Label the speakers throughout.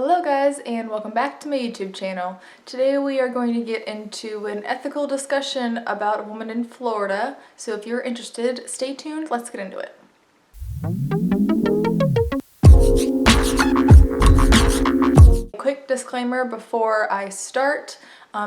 Speaker 1: Hello guys, and welcome back to my YouTube channel. Today we are going to get into an ethical discussion about a woman in Florida. So if you're interested, stay tuned, let's get into it. Quick disclaimer before I start.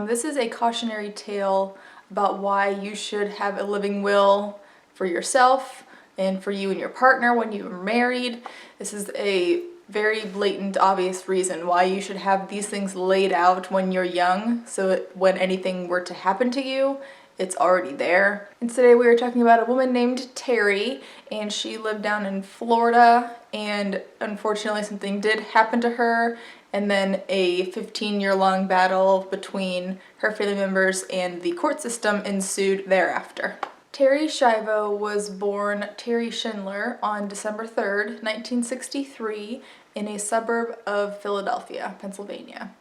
Speaker 1: This is a cautionary tale about why you should have a living will for yourself and for you and your partner when you are married. This is a very blatant, obvious reason why you should have these things laid out when you're young, so that when anything were to happen to you, it's already there. And today we are talking about a woman named Terri, and she lived down in Florida, and unfortunately something did happen to her, and then a 15-year-long battle between her family members and the court system ensued thereafter. Terri Schiavo was born Terri Schindler on December 3rd, 1963, in a suburb of Philadelphia, Pennsylvania.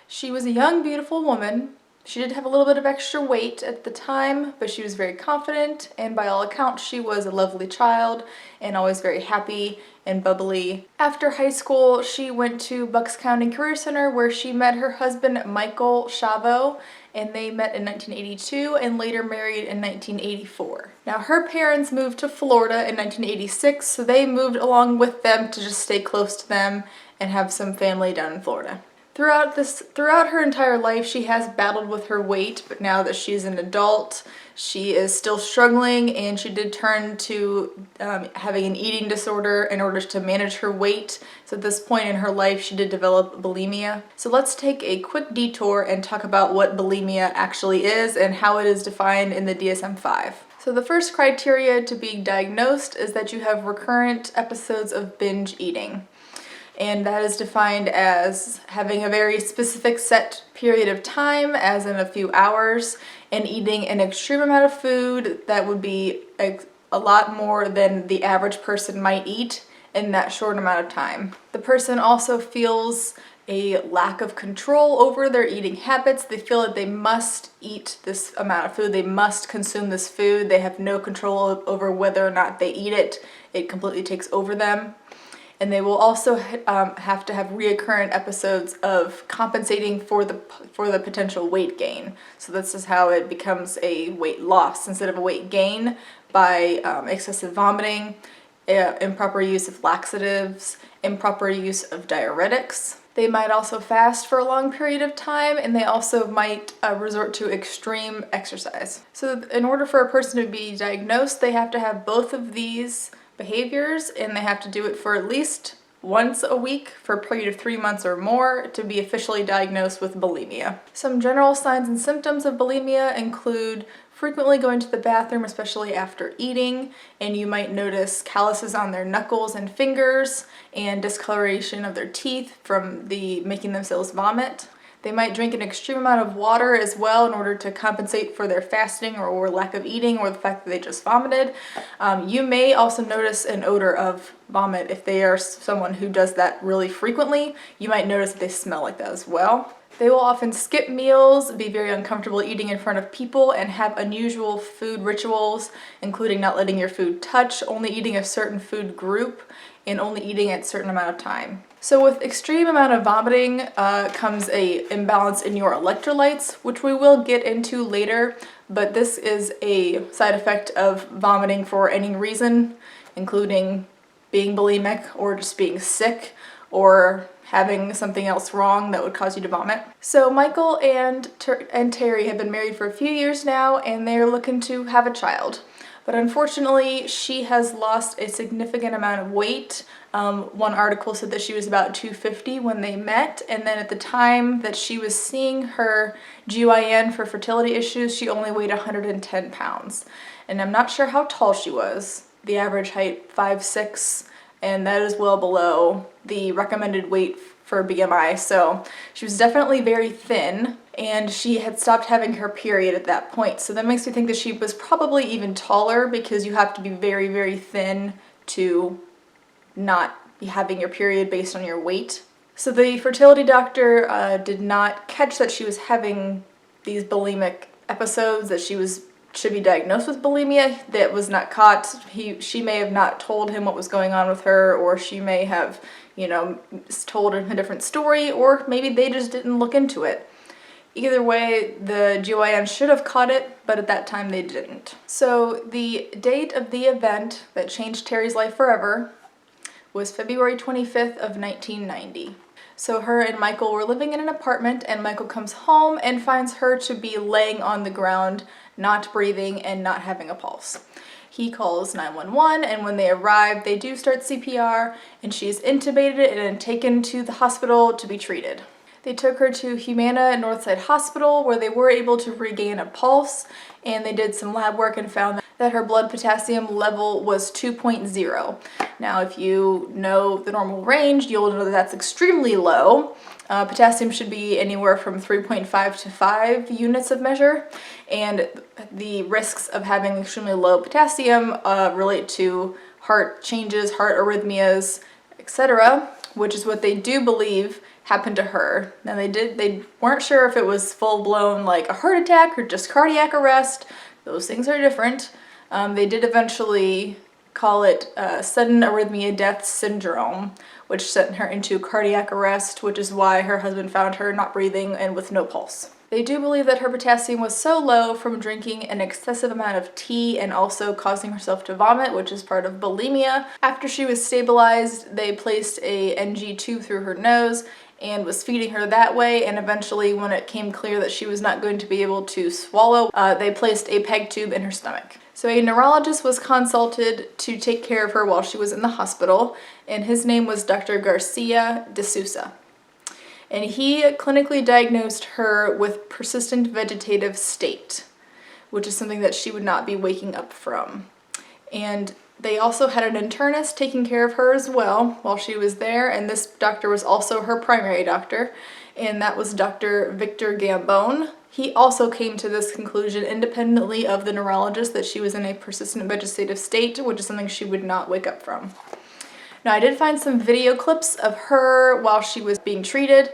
Speaker 1: She was a young, beautiful woman. She did have a little bit of extra weight at the time, but she was very confident, and by all accounts she was a lovely child and always very happy and bubbly. After high school, she went to Bucks County Career Center where she met her husband Michael Schiavo, and they met in 1982 and later married in 1984. Now her parents moved to Florida in 1986, so they moved along with them to just stay close to them and have some family down in Florida. Throughout her entire life, she has battled with her weight, but now that she's an adult, she is still struggling, and she did turn to having an eating disorder in order to manage her weight. So at this point in her life, she did develop bulimia. So let's take a quick detour and talk about what bulimia actually is and how it is defined in the DSM-5. So the first criteria to be diagnosed is that you have recurrent episodes of binge eating. And that is defined as having a very specific set period of time, as in a few hours, and eating an extreme amount of food that would be a lot more than the average person might eat in that short amount of time. The person also feels a lack of control over their eating habits. They feel that they must eat this amount of food, they must consume this food, they have no control over whether or not they eat it. It completely takes over them. And they will also have to have reoccurrent episodes of compensating for the potential weight gain. So this is how it becomes a weight loss instead of a weight gain, by excessive vomiting, improper use of laxatives, improper use of diuretics. They might also fast for a long period of time, and they also might resort to extreme exercise. So in order for a person to be diagnosed, they have to have both of these behaviors, and they have to do it for at least once a week for a period of 3 months or more to be officially diagnosed with bulimia. Some general signs and symptoms of bulimia include frequently going to the bathroom, especially after eating, and you might notice calluses on their knuckles and fingers and discoloration of their teeth from making themselves vomit. They might drink an extreme amount of water as well in order to compensate for their fasting or lack of eating, or the fact that they just vomited. You may also notice an odor of vomit if they are someone who does that really frequently. You might notice that they smell like that as well. They will often skip meals, be very uncomfortable eating in front of people, and have unusual food rituals, including not letting your food touch, only eating a certain food group, and only eating at a certain amount of time. So with extreme amount of vomiting comes a imbalance in your electrolytes, which we will get into later, but this is a side effect of vomiting for any reason, including being bulimic or just being sick or having something else wrong that would cause you to vomit. So Michael and Terri have been married for a few years now, and they're looking to have a child. But unfortunately, she has lost a significant amount of weight. One article said that she was about 250 when they met, and then at the time that she was seeing her GYN for fertility issues, she only weighed 110 pounds. And I'm not sure how tall she was. The average height, 5'6", and that is well below the recommended weight for BMI, so she was definitely very thin, and she had stopped having her period at that point. So that makes me think that she was probably even taller, because you have to be very, very thin to not be having your period based on your weight. So the fertility doctor did not catch that she was having these bulimic episodes, that she should be diagnosed with bulimia. That was not caught. She may have not told him what was going on with her, or she may have told a different story, or maybe they just didn't look into it. Either way, the GYN should have caught it, but at that time they didn't. So the date of the event that changed Terri's life forever was February 25th of 1990. So her and Michael were living in an apartment, and Michael comes home and finds her to be laying on the ground, not breathing and not having a pulse. He calls 911, and when they arrive, they do start CPR, and she is intubated and taken to the hospital to be treated. They took her to Humana Northside Hospital, where they were able to regain a pulse, and they did some lab work and found that her blood potassium level was 2.0. Now, if you know the normal range, you'll know that that's extremely low. Potassium should be anywhere from 3.5 to 5 units of measure, and the risks of having extremely low potassium relate to heart changes, heart arrhythmias, etc., which is what they do believe happened to her. Now they weren't sure if it was full-blown like a heart attack or just cardiac arrest. Those things are different. They did eventually call it sudden arrhythmia death syndrome, which sent her into cardiac arrest, which is why her husband found her not breathing and with no pulse. They do believe that her potassium was so low from drinking an excessive amount of tea and also causing herself to vomit, which is part of bulimia. After she was stabilized, they placed a NG tube through her nose and was feeding her that way, and eventually when it came clear that she was not going to be able to swallow, they placed a PEG tube in her stomach. So a neurologist was consulted to take care of her while she was in the hospital, and his name was Dr. Garcia de Sousa. And he clinically diagnosed her with persistent vegetative state, which is something that she would not be waking up from. And they also had an internist taking care of her as well while she was there, and this doctor was also her primary doctor, and that was Dr. Victor Gambone. He also came to this conclusion independently of the neurologist that she was in a persistent vegetative state, which is something she would not wake up from. Now, I did find some video clips of her while she was being treated,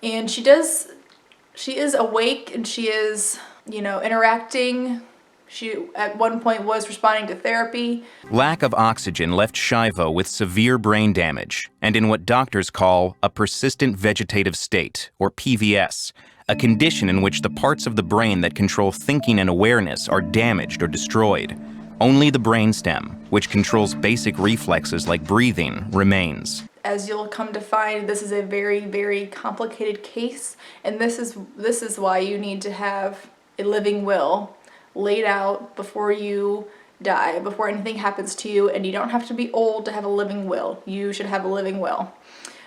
Speaker 1: and she is awake and she is, interacting. She at one point was responding to therapy.
Speaker 2: Lack of oxygen left Schiavo with severe brain damage and in what doctors call a persistent vegetative state, or PVS, a condition in which the parts of the brain that control thinking and awareness are damaged or destroyed. Only the brainstem, which controls basic reflexes like breathing, remains.
Speaker 1: As you'll come to find, this is a very, very complicated case, and this is why you need to have a living will laid out before you die, before anything happens to you, and you don't have to be old to have a living will. You should have a living will,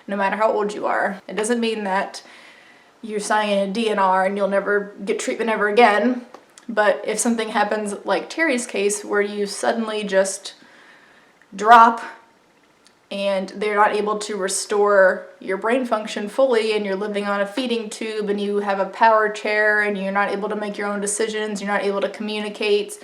Speaker 1: no matter how old you are. It doesn't mean that you're signing a DNR and you'll never get treatment ever again. But if something happens like Terri's case, where you suddenly just drop and they're not able to restore your brain function fully, and you're living on a feeding tube and you have a power chair and you're not able to make your own decisions, you're not able to communicate,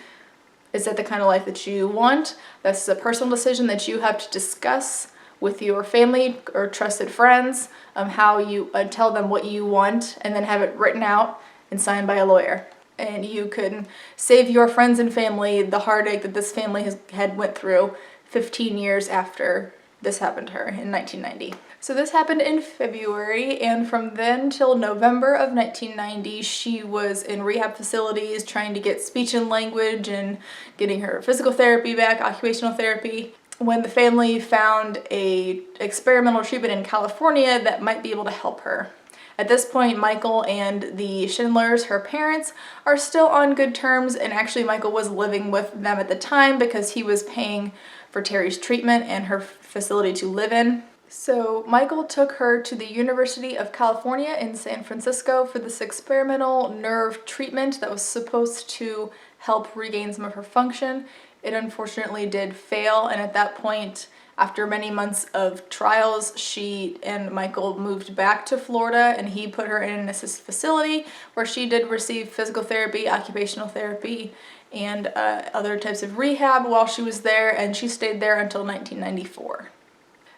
Speaker 1: is that the kind of life that you want? That's a personal decision that you have to discuss with your family or trusted friends, how you tell them what you want, and then have it written out and signed by a lawyer. And you could save your friends and family the heartache that this family had went through 15 years after this happened to her in 1990. So this happened in February, and from then till November of 1990, she was in rehab facilities trying to get speech and language and getting her physical therapy back, occupational therapy, when the family found a experimental treatment in California that might be able to help her. At this point, Michael and the Schindlers, her parents, are still on good terms, and actually Michael was living with them at the time because he was paying for Terri's treatment and her facility to live in. So Michael took her to the University of California in San Francisco for this experimental nerve treatment that was supposed to help regain some of her function. It unfortunately did fail, and at that point, after many months of trials, she and Michael moved back to Florida, and he put her in an assisted facility where she did receive physical therapy, occupational therapy, and other types of rehab while she was there, and she stayed there until 1994.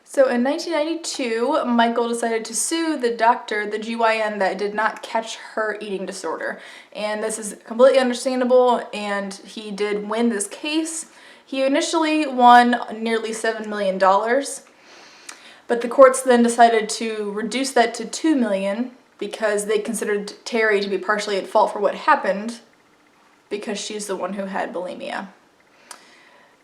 Speaker 1: So in 1992, Michael decided to sue the doctor, the GYN, that did not catch her eating disorder. And this is completely understandable, and he did win this case. He initially won nearly $7 million, But the courts then decided to reduce that to $2 million because they considered Terri to be partially at fault for what happened because she's the one who had bulimia.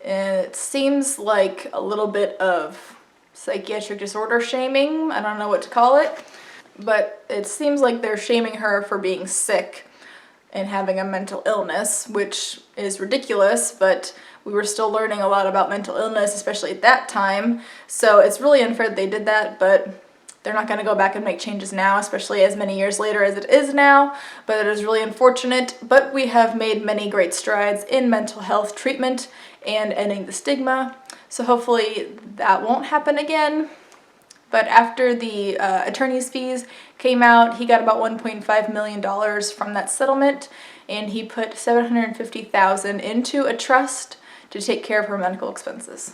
Speaker 1: And it seems like a little bit of psychiatric disorder shaming. I don't know what to call it, but it seems like they're shaming her for being sick and having a mental illness, which is ridiculous, but we were still learning a lot about mental illness, especially at that time. So it's really unfair that they did that, but they're not going to go back and make changes now, especially as many years later as it is now. But it is really unfortunate, but we have made many great strides in mental health treatment and ending the stigma. So hopefully that won't happen again. But after the attorney's fees came out, he got about $1.5 million from that settlement, and he put $750,000 into a trust to take care of her medical expenses.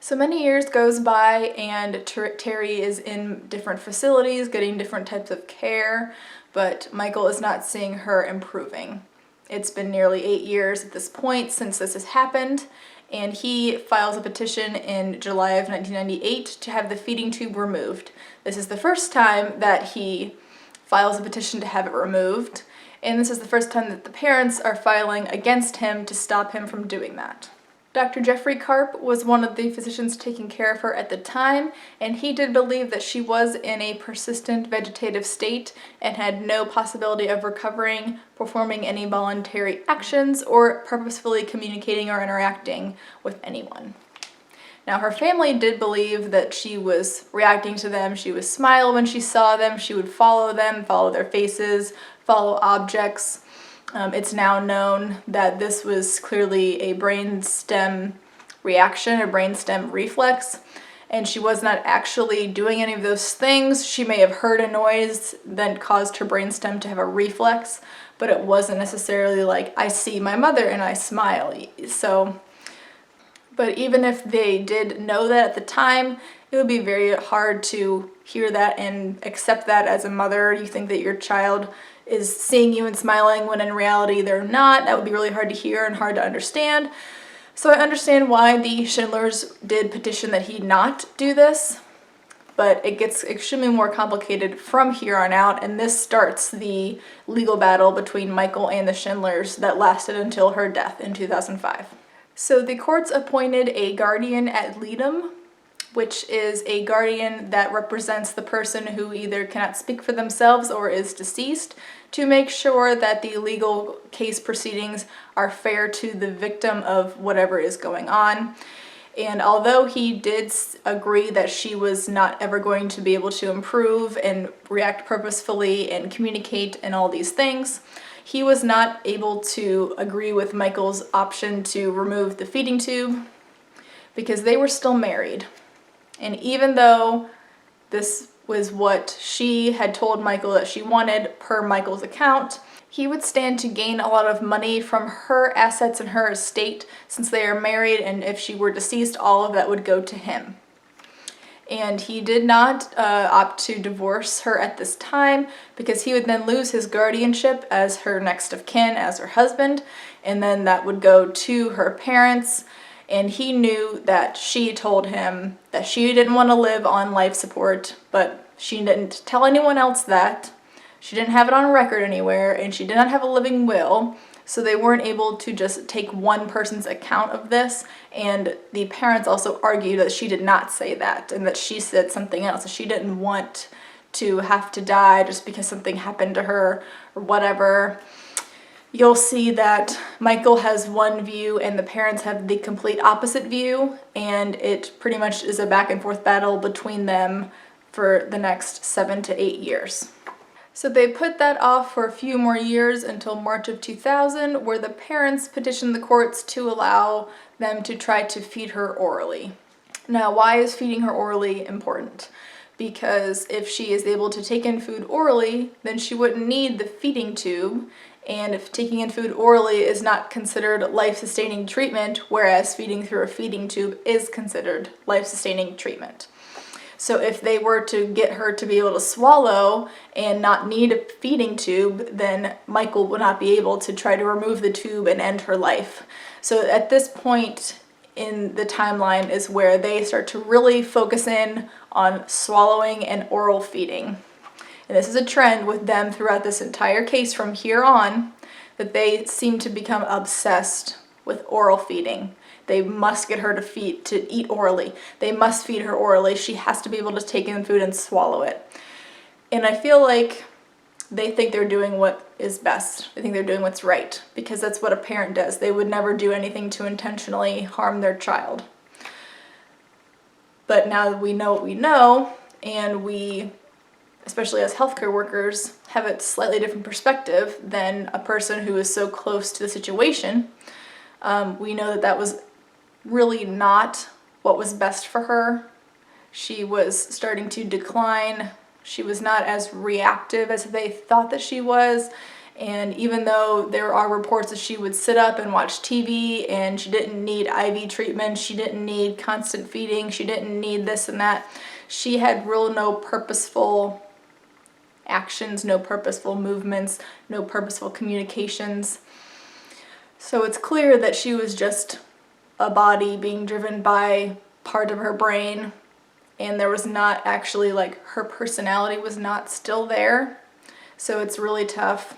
Speaker 1: So many years goes by, and Terri is in different facilities getting different types of care, but Michael is not seeing her improving. It's been nearly 8 years at this point since this has happened, and he files a petition in July of 1998 to have the feeding tube removed. This is the first time that he files a petition to have it removed, and this is the first time that the parents are filing against him to stop him from doing that. Dr. Jeffrey Karp was one of the physicians taking care of her at the time, and he did believe that she was in a persistent vegetative state and had no possibility of recovering, performing any voluntary actions, or purposefully communicating or interacting with anyone. Now, her family did believe that she was reacting to them. She would smile when she saw them. She would follow them, follow their faces, follow objects. It's now known that this was clearly a brainstem reaction, a brainstem reflex, and she was not actually doing any of those things. She may have heard a noise that caused her brainstem to have a reflex, but it wasn't necessarily like, I see my mother and I smile. But even if they did know that at the time, it would be very hard to hear that and accept that as a mother. You think that your child is seeing you and smiling when in reality they're not. That would be really hard to hear and hard to understand. So I understand why the Schindlers did petition that he not do this, but it gets extremely more complicated from here on out, and this starts the legal battle between Michael and the Schindlers that lasted until her death in 2005. So the courts appointed a guardian ad litem, which is a guardian that represents the person who either cannot speak for themselves or is deceased, to make sure that the legal case proceedings are fair to the victim of whatever is going on. And although he did agree that she was not ever going to be able to improve and react purposefully and communicate and all these things, he was not able to agree with Michael's option to remove the feeding tube because they were still married. And even though this was what she had told Michael that she wanted per Michael's account, he would stand to gain a lot of money from her assets and her estate since they are married, and if she were deceased, all of that would go to him. And he did not opt to divorce her at this time because he would then lose his guardianship as her next of kin, as her husband, and then that would go to her parents. And he knew that she told him that she didn't want to live on life support, but she didn't tell anyone else that. She didn't have it on record anywhere, and she did not have a living will, so they weren't able to just take one person's account of this. And the parents also argued that she did not say that, and that she said something else, that she didn't want to have to die just because something happened to her or whatever. You'll see that Michael has one view and the parents have the complete opposite view, and it pretty much is a back and forth battle between them for the next 7 to 8 years. So they put that off for a few more years until March of 2000, where the parents petitioned the courts to allow them to try to feed her orally. Now, why is feeding her orally important? Because if she is able to take in food orally, then she wouldn't need the feeding tube. And if taking in food orally is not considered life-sustaining treatment, whereas feeding through a feeding tube is considered life-sustaining treatment. So if they were to get her to be able to swallow and not need a feeding tube, then Michael would not be able to try to remove the tube and end her life. So at this point in the timeline is where they start to really focus in on swallowing and oral feeding. And this is a trend with them throughout this entire case from here on, that they seem to become obsessed with oral feeding. They must get her to eat orally. They must feed her orally. She has to be able to take in food and swallow it. And I feel like they think they're doing what is best. They think they're doing what's right, because that's what a parent does. They would never do anything to intentionally harm their child. But now that we know what we know, and we, especially as healthcare workers, have a slightly different perspective than a person who is so close to the situation, we know that that was really not what was best for her. She was starting to decline. She was not as reactive as they thought that she was. And even though there are reports that she would sit up and watch TV and she didn't need IV treatment, she didn't need constant feeding, she didn't need this and that, she had no purposeful actions, no purposeful movements, no purposeful communications. So it's clear that she was just a body being driven by part of her brain, and there was not actually, like, her personality was not still there. So it's really tough.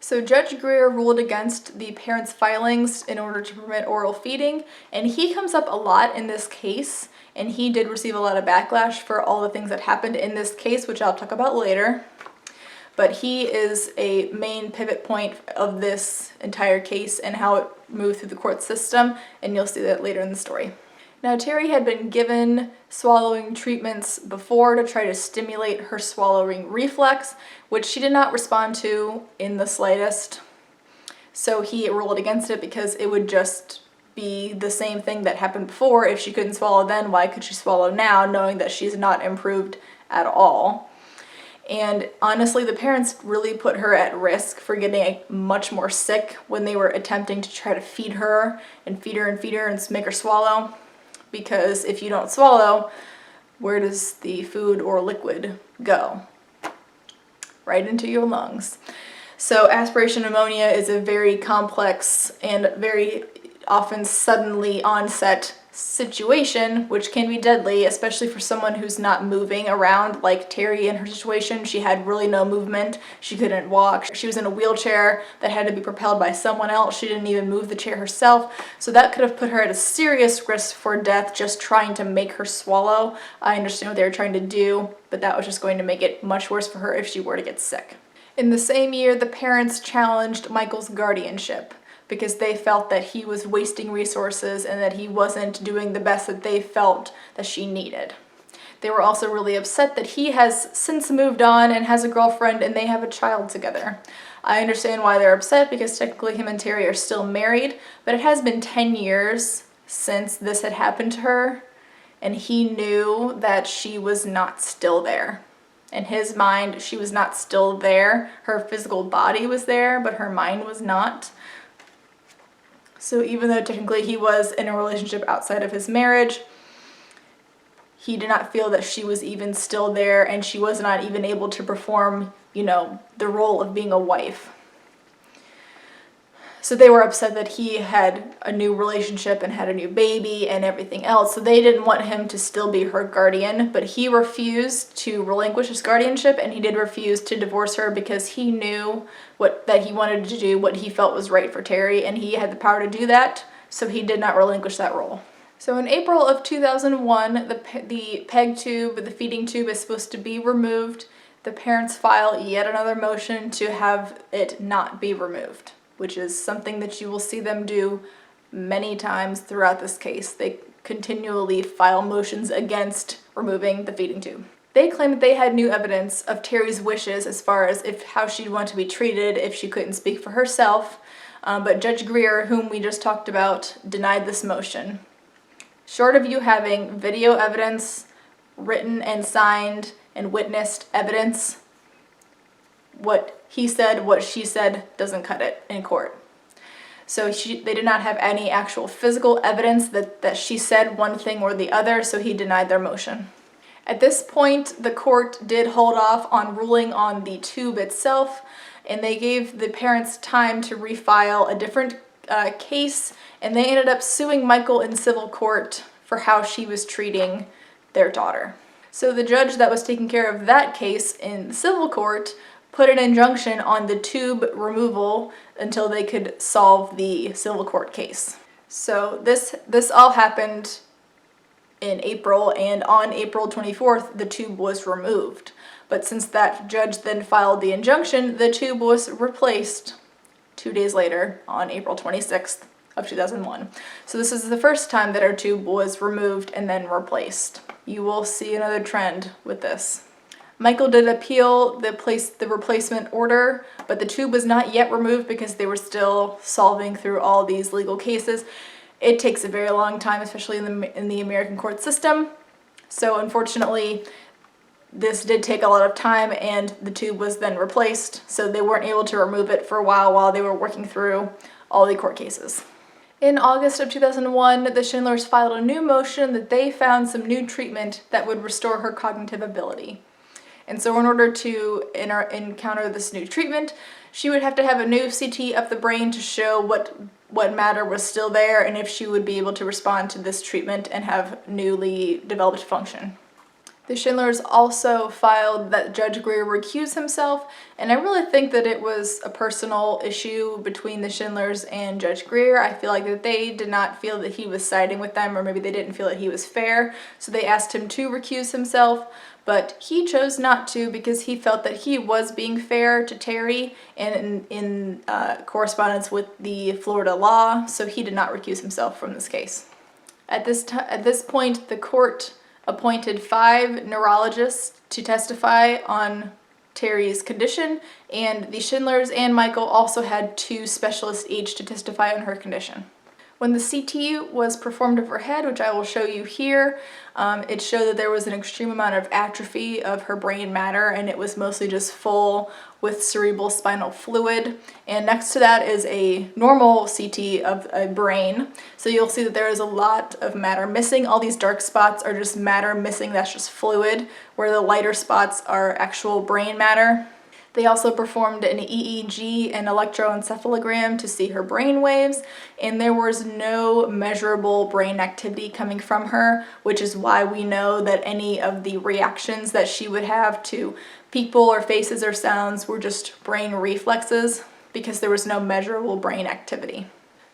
Speaker 1: So Judge Greer ruled against the parents' filings in order to permit oral feeding, and he comes up a lot in this case, and he did receive a lot of backlash for all the things that happened in this case, which I'll talk about later. But he is a main pivot point of this entire case and how it moved through the court system, and you'll see that later in the story. Now, Terri had been given swallowing treatments before to try to stimulate her swallowing reflex, which she did not respond to in the slightest. So he ruled against it because it would just be the same thing that happened before. If she couldn't swallow then, why could she swallow now, knowing that she's not improved at all? And honestly, the parents really put her at risk for getting much more sick when they were attempting to try to feed her and feed her and feed her and make her swallow. Because if you don't swallow, where does the food or liquid go? Right into your lungs. So aspiration pneumonia is a very complex and very often suddenly onset situation, which can be deadly, especially for someone who's not moving around. Like Terri, in her situation, she had really no movement. She couldn't walk. She was in a wheelchair that had to be propelled by someone else. She didn't even move the chair herself. So that could have put her at a serious risk for death just trying to make her swallow. I understand what they were trying to do, but that was just going to make it much worse for her if she were to get sick. In the same year, the parents challenged Michael's guardianship, because they felt that he was wasting resources and that he wasn't doing the best that they felt that she needed. They were also really upset that he has since moved on and has a girlfriend and they have a child together. I understand why they're upset, because technically him and Terri are still married, but it has been 10 years since this had happened to her, and he knew that she was not still there. In his mind, she was not still there. Her physical body was there, but her mind was not. So even though technically he was in a relationship outside of his marriage, he did not feel that she was even still there, and she was not even able to perform, the role of being a wife. So they were upset that he had a new relationship and had a new baby and everything else. So they didn't want him to still be her guardian, but he refused to relinquish his guardianship, and he did refuse to divorce her because he knew that he wanted to do what he felt was right for Terri, and he had the power to do that, so he did not relinquish that role. So in April of 2001, the PEG tube, the feeding tube, is supposed to be removed. The parents file yet another motion to have it not be removed, which is something that you will see them do many times throughout this case. They continually file motions against removing the feeding tube. They claim that they had new evidence of Terri's wishes as far as how she'd want to be treated if she couldn't speak for herself, but Judge Greer, whom we just talked about, denied this motion. Short of you having video evidence, written and signed and witnessed evidence, what he said, what she said doesn't cut it in court. So they did not have any actual physical evidence that she said one thing or the other, so he denied their motion. At this point, the court did hold off on ruling on the tube itself, and they gave the parents time to refile a different case, and they ended up suing Michael in civil court for how she was treating their daughter. So the judge that was taking care of that case in the civil court put an injunction on the tube removal until they could solve the civil court case. So this all happened in April, and on April 24th, the tube was removed. But since that judge then filed the injunction, the tube was replaced 2 days later on April 26th of 2001. So this is the first time that our tube was removed and then replaced. You will see another trend with this. Michael did appeal the replacement order, but the tube was not yet removed because they were still solving through all these legal cases. It takes a very long time, especially in the American court system. So unfortunately, this did take a lot of time, and the tube was then replaced, so they weren't able to remove it for a while they were working through all the court cases. In August of 2001, the Schindlers filed a new motion that they found some new treatment that would restore her cognitive ability. And so in order to encounter this new treatment, she would have to have a new CT of the brain to show what matter was still there and if she would be able to respond to this treatment and have newly developed function. The Schindlers also filed that Judge Greer recuse himself, and I really think that it was a personal issue between the Schindlers and Judge Greer. I feel like that they did not feel that he was siding with them, or maybe they didn't feel that he was fair, so they asked him to recuse himself, but he chose not to because he felt that he was being fair to Terri and in correspondence with the Florida law, so he did not recuse himself from this case. At this point, the court appointed 5 neurologists to testify on Terri's condition, and the Schindlers and Michael also had 2 specialists each to testify on her condition. When the CT was performed of her head, which I will show you here, it showed that there was an extreme amount of atrophy of her brain matter, and it was mostly just full with cerebral spinal fluid. And next to that is a normal CT of a brain. So you'll see that there is a lot of matter missing. All these dark spots are just matter missing, that's just fluid, where the lighter spots are actual brain matter. They also performed an EEG and electroencephalogram to see her brain waves, and there was no measurable brain activity coming from her, which is why we know that any of the reactions that she would have to people or faces or sounds were just brain reflexes, because there was no measurable brain activity.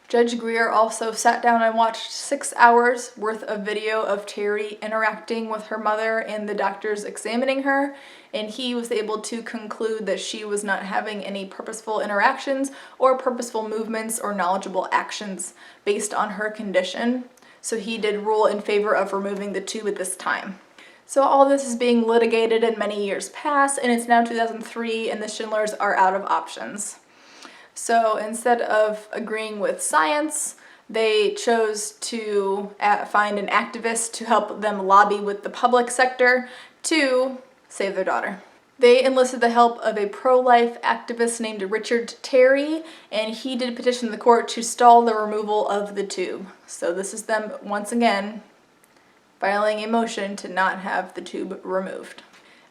Speaker 1: Judge Greer also sat down and watched 6 hours worth of video of Terri interacting with her mother and the doctors examining her, and he was able to conclude that she was not having any purposeful interactions or purposeful movements or knowledgeable actions based on her condition. So he did rule in favor of removing the tube at this time. So all this is being litigated and many years pass, and it's now 2003 and the Schindlers are out of options. So instead of agreeing with science, they chose to find an activist to help them lobby with the public sector to save their daughter. They enlisted the help of a pro-life activist named Richard Terri, and he did petition the court to stall the removal of the tube. So this is them, once again, filing a motion to not have the tube removed.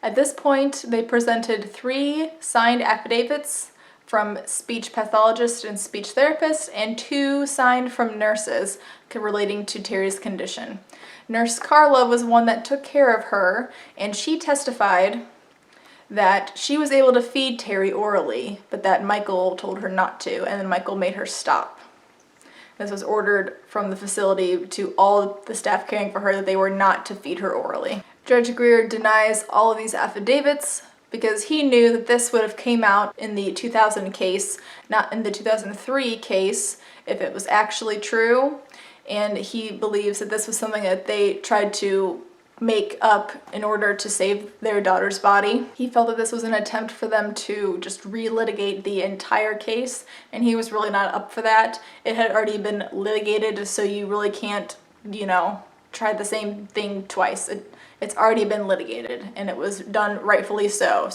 Speaker 1: At this point, they presented 3 signed affidavits from speech pathologists and speech therapists, and 2 signed from nurses relating to Terri's condition. Nurse Carla was one that took care of her, and she testified that she was able to feed Terri orally, but that Michael told her not to, and then Michael made her stop. This was ordered from the facility to all the staff caring for her that they were not to feed her orally. Judge Greer denies all of these affidavits because he knew that this would have came out in the 2000 case, not in the 2003 case, if it was actually true, and he believes that this was something that they tried to make up in order to save their daughter's body. He felt that this was an attempt for them to just relitigate the entire case, and he was really not up for that. It had already been litigated, so you really can't, try the same thing twice. It's already been litigated, and it was done rightfully so.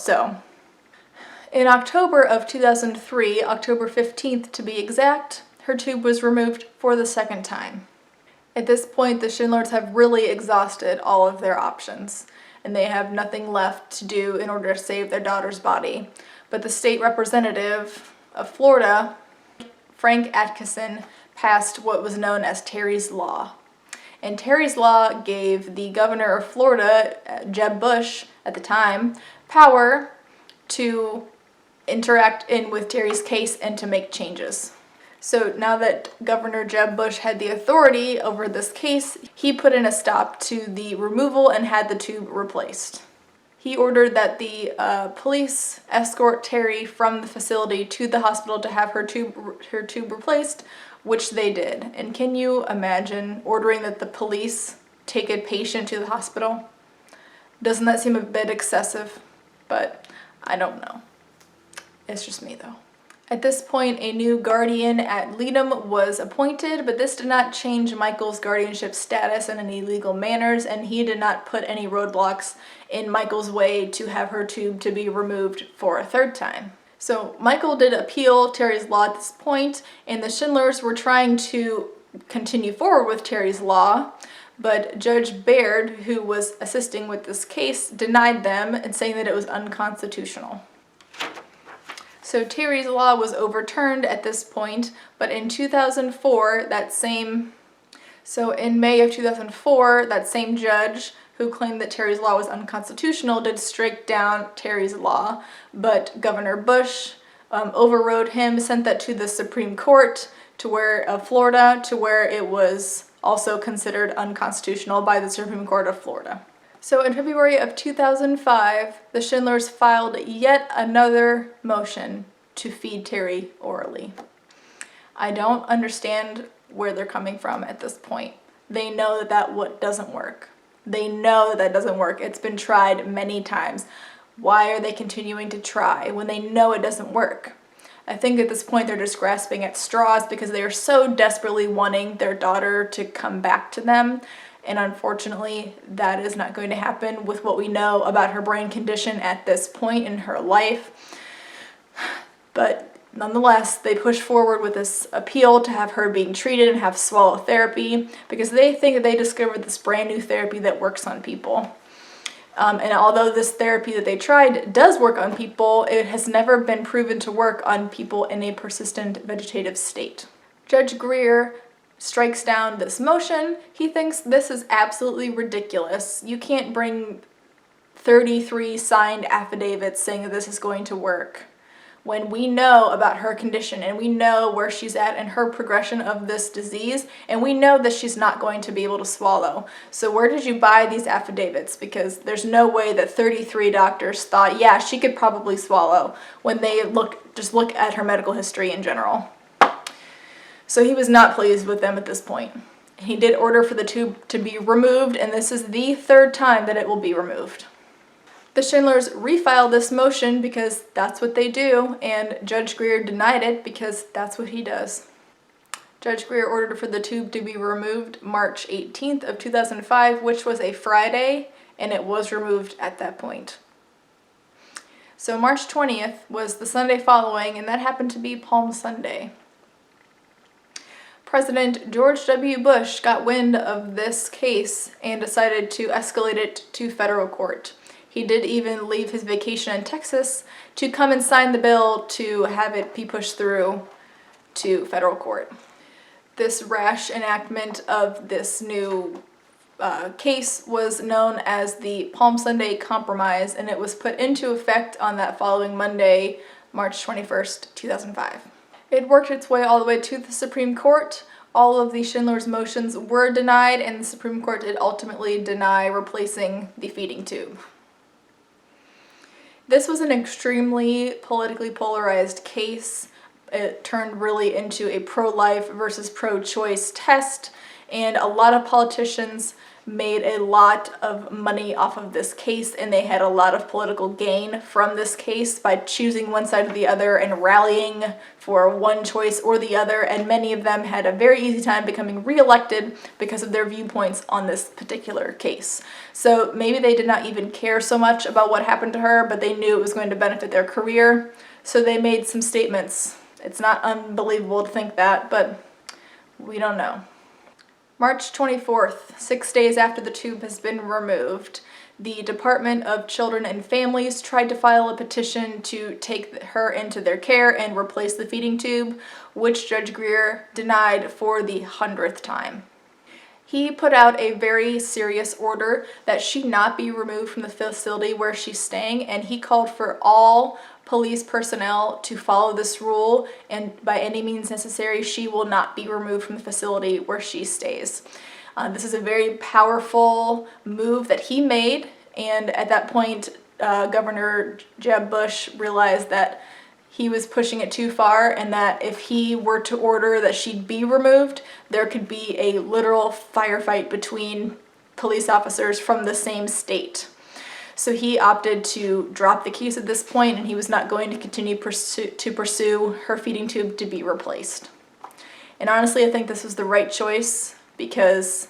Speaker 1: In October of 2003, October 15th to be exact, her tube was removed for the second time. At this point, the Schindlers have really exhausted all of their options, and they have nothing left to do in order to save their daughter's body. But the state representative of Florida, Frank Atkinson, passed what was known as Terri's Law. And Terry's law gave the governor of Florida, Jeb Bush at the time, power to interact with Terry's case and to make changes. So now that Governor Jeb Bush had the authority over this case, he put in a stop to the removal and had the tube replaced. He ordered that the police escort Terri from the facility to the hospital to have her tube replaced, which they did. And can you imagine ordering that the police take a patient to the hospital? Doesn't that seem a bit excessive? But I don't know. It's just me though. At this point, a new guardian at Leadham was appointed, but this did not change Michael's guardianship status in any legal manners, and he did not put any roadblocks in Michael's way to have her tube to be removed for a third time. So Michael did appeal Terry's law at this point, and the Schindlers were trying to continue forward with Terry's law, but Judge Baird, who was assisting with this case, denied them and saying that it was unconstitutional. So Terry's law was overturned at this point, but in 2004, in May of 2004, that same judge who claimed that Terry's law was unconstitutional did strike down Terry's law, but Governor Bush overrode him, sent that to the Supreme Court of Florida, to where it was also considered unconstitutional by the Supreme Court of Florida. So in February of 2005, the Schindlers filed yet another motion to feed Terri orally. I don't understand where they're coming from at this point. They know that doesn't work. They know that doesn't work. It's been tried many times. Why are they continuing to try when they know it doesn't work? I think at this point they're just grasping at straws because they are so desperately wanting their daughter to come back to them. And unfortunately, that is not going to happen with what we know about her brain condition at this point in her life. But nonetheless, they push forward with this appeal to have her being treated and have swallow therapy because they think that they discovered this brand new therapy that works on people. And although this therapy that they tried does work on people, it has never been proven to work on people in a persistent vegetative state. Judge Greer strikes down this motion. He thinks this is absolutely ridiculous. You can't bring 33 signed affidavits saying that this is going to work when we know about her condition and we know where she's at in her progression of this disease, and we know that she's not going to be able to swallow. So where did you buy these affidavits? Because there's no way that 33 doctors thought, yeah, she could probably swallow when they just look at her medical history in general. So he was not pleased with them at this point. He did order for the tube to be removed, and this is the third time that it will be removed. The Schindlers refiled this motion because that's what they do, and Judge Greer denied it because that's what he does. Judge Greer ordered for the tube to be removed March 18th of 2005, which was a Friday, and it was removed at that point. So March 20th was the Sunday following, and that happened to be Palm Sunday. President George W. Bush got wind of this case and decided to escalate it to federal court. He did even leave his vacation in Texas to come and sign the bill to have it be pushed through to federal court. This rash enactment of this new case was known as the Palm Sunday Compromise, and it was put into effect on that following Monday, March 21st, 2005. It worked its way all the way to the Supreme Court. All of the Schindler's motions were denied, and the Supreme Court did ultimately deny replacing the feeding tube. This was an extremely politically polarized case. It turned really into a pro-life versus pro-choice test, and a lot of politicians made a lot of money off of this case, and they had a lot of political gain from this case by choosing one side or the other and rallying for one choice or the other, and many of them had a very easy time becoming reelected because of their viewpoints on this particular case. So maybe they did not even care so much about what happened to her, but they knew it was going to benefit their career, so they made some statements. It's not unbelievable to think that, but we don't know. March 24th, 6 days after the tube has been removed, the Department of Children and Families tried to file a petition to take her into their care and replace the feeding tube, which Judge Greer denied for the 100th time. He put out a very serious order that she not be removed from the facility where she's staying, and he called for all police personnel to follow this rule, and by any means necessary, she will not be removed from the facility where she stays. This is a very powerful move that he made, and at that point, Governor Jeb Bush realized that he was pushing it too far, and that if he were to order that she'd be removed, there could be a literal firefight between police officers from the same state. So he opted to drop the case at this point, and he was not going to continue to pursue her feeding tube to be replaced. And honestly, I think this was the right choice, because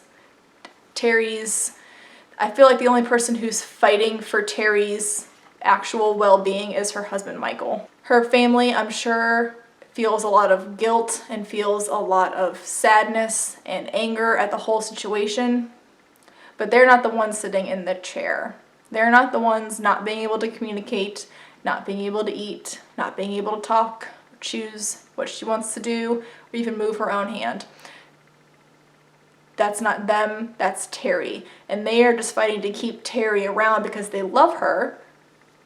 Speaker 1: I feel like the only person who's fighting for Terri's actual well-being is her husband, Michael. Her family, I'm sure, feels a lot of guilt and feels a lot of sadness and anger at the whole situation, but they're not the ones sitting in the chair. They're not the ones not being able to communicate, not being able to eat, not being able to talk, choose what she wants to do, or even move her own hand. That's not them, that's Terri. And they are just fighting to keep Terri around because they love her,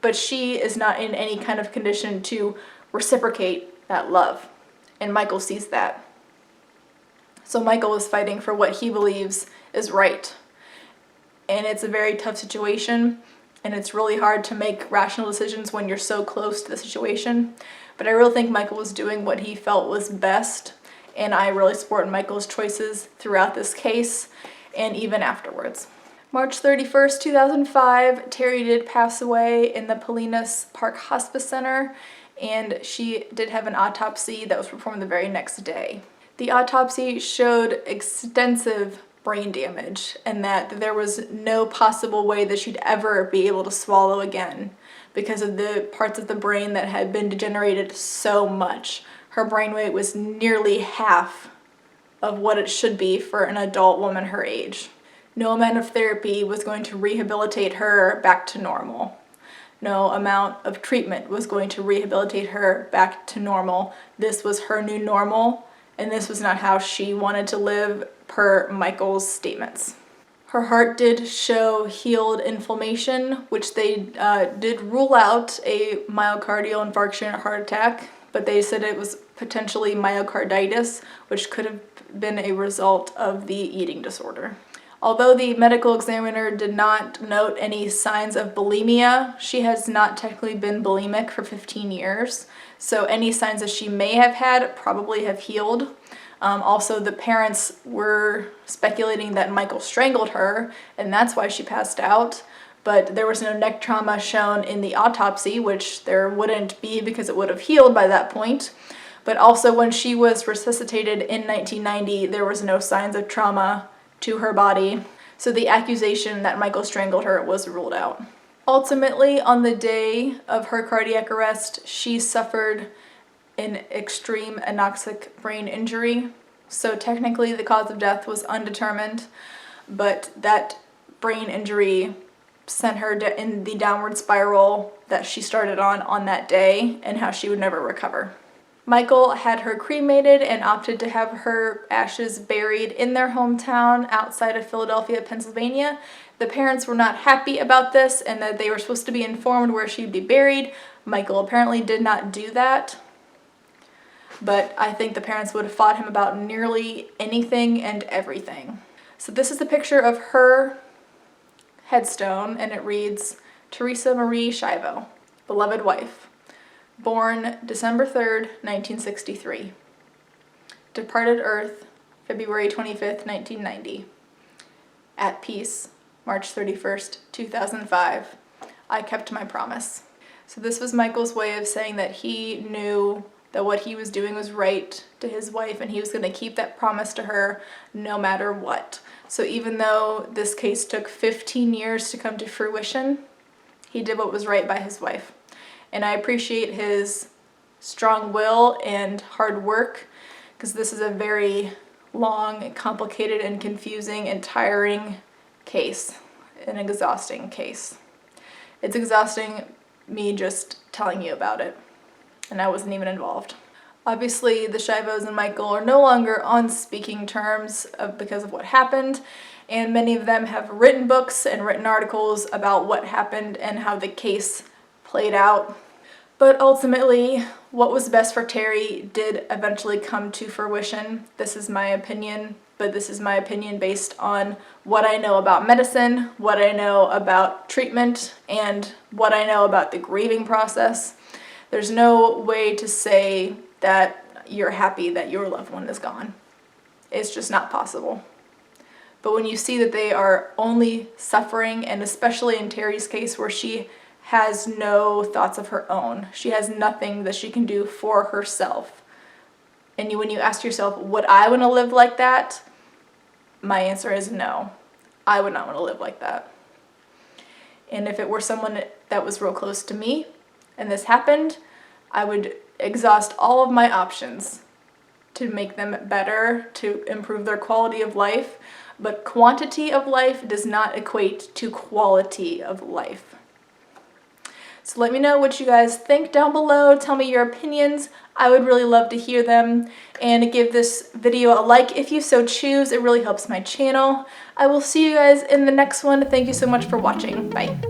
Speaker 1: but she is not in any kind of condition to reciprocate that love. And Michael sees that. So Michael is fighting for what he believes is right. And it's a very tough situation, and it's really hard to make rational decisions when you're so close to the situation. But I really think Michael was doing what he felt was best, and I really support Michael's choices throughout this case and even afterwards. March 31st, 2005, Terri did pass away in the Polinas Park Hospice Center, and she did have an autopsy that was performed the very next day. The autopsy showed extensive brain damage, and that there was no possible way that she'd ever be able to swallow again because of the parts of the brain that had been degenerated so much. Her brain weight was nearly half of what it should be for an adult woman her age. No amount of therapy was going to rehabilitate her back to normal. No amount of treatment was going to rehabilitate her back to normal. This was her new normal, and this was not how she wanted to live, per Michael's statements. Her heart did show healed inflammation, which they did rule out a myocardial infarction or heart attack, but they said it was potentially myocarditis, which could have been a result of the eating disorder. Although the medical examiner did not note any signs of bulimia, she has not technically been bulimic for 15 years, so any signs that she may have had probably have healed. Also, the parents were speculating that Michael strangled her, and that's why she passed out, but there was no neck trauma shown in the autopsy, which there wouldn't be because it would have healed by that point. But also, when she was resuscitated in 1990, there was no signs of trauma to her body, so the accusation that Michael strangled her was ruled out. Ultimately, on the day of her cardiac arrest, she suffered an extreme anoxic brain injury. So technically the cause of death was undetermined, but that brain injury sent her in the downward spiral that she started on that day, and how she would never recover. Michael had her cremated and opted to have her ashes buried in their hometown outside of Philadelphia, Pennsylvania. The parents were not happy about this, and that they were supposed to be informed where she'd be buried. Michael apparently did not do that. But I think the parents would have fought him about nearly anything and everything. So this is the picture of her headstone, and it reads, Teresa Marie Schiavo, beloved wife, born December 3rd, 1963. Departed earth, February 25th, 1990. At peace, March 31st, 2005. I kept my promise. So this was Michael's way of saying that he knew that what he was doing was right to his wife, and he was going to keep that promise to her no matter what. So even though this case took 15 years to come to fruition, he did what was right by his wife. And I appreciate his strong will and hard work, because this is a very long and complicated and confusing and tiring case, an exhausting case. It's exhausting me just telling you about it, and I wasn't even involved. Obviously, the Schiavos and Michael are no longer on speaking terms because of what happened, and many of them have written books and written articles about what happened and how the case played out. But ultimately, what was best for Terri did eventually come to fruition. This is my opinion, but this is my opinion based on what I know about medicine, what I know about treatment, and what I know about the grieving process. There's no way to say that you're happy that your loved one is gone. It's just not possible. But when you see that they are only suffering, and especially in Terri's case where she has no thoughts of her own, she has nothing that she can do for herself. And when you ask yourself, would I want to live like that? My answer is no. I would not want to live like that. And if it were someone that was real close to me and this happened, I would exhaust all of my options to make them better, to improve their quality of life. But quantity of life does not equate to quality of life. So let me know what you guys think down below. Tell me your opinions. I would really love to hear them. And give this video a like if you so choose. It really helps my channel. I will see you guys in the next one. Thank you so much for watching. Bye.